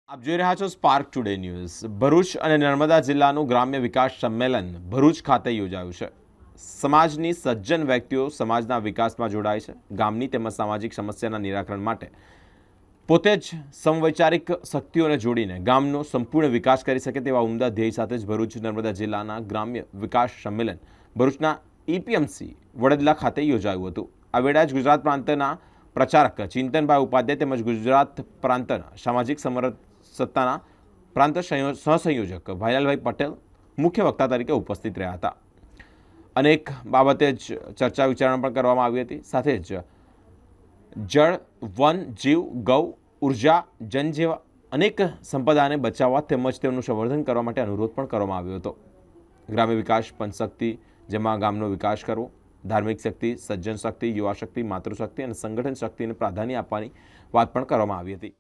આપ જોઈ રહ્યા છો સ્પાર્ક ટુડે ન્યૂઝ। ભરૂચ અને નર્મદા જિલ્લાનું ગ્રામ્ય વિકાસ સંમેલન ભરૂચ ખાતે યોજાયું છે। સમાજની સજ્જન વ્યક્તિઓ સમાજના વિકાસમાં જોડાય છે। ગામની તેમજ સામાજિક સમસ્યાના નિરાકરણ માટે પોતે જ સમવૈચારિક શક્તિઓને જોડીને ગામનો સંપૂર્ણ વિકાસ કરી શકે તેવા ઉમદા ધ્યેય સાથે જ ભરૂચ નર્મદા જિલ્લાના ગ્રામ્ય વિકાસ સંમેલન ભરૂચના ઈપીએમસી વડદલા ખાતે યોજાયું હતું। આ વેળાએ ગુજરાત પ્રાંતના પ્રચારક ચિંતનભાઈ ઉપાધ્યાય તેમજ ગુજરાત પ્રાંતના સામાજિક સત્તાના પ્રાંત સહસંયોજક ભાઈલાલભાઈ પટેલ મુખ્ય વક્તા તરીકે ઉપસ્થિત રહ્યા હતા। અનેક બાબતે જ ચર્ચા વિચારણા પણ કરવામાં આવી હતી। સાથે જ જળ, વન, જીવ, ગૌ, ઉર્જા, જન જેવા અનેક સંપદાને બચાવવા તેમજ તેમનું સંવર્ધન કરવા માટે અનુરોધ પણ કરવામાં આવ્યો હતો। ગ્રામ્ય વિકાસ પંચશક્તિ, જેમાં ગામનો વિકાસ કરવો, ધાર્મિક શક્તિ, સજ્જન શક્તિ, યુવા શક્તિ, માતૃશક્તિ અને સંગઠન શક્તિને પ્રાધાન્ય આપવાની વાત પણ કરવામાં આવી હતી।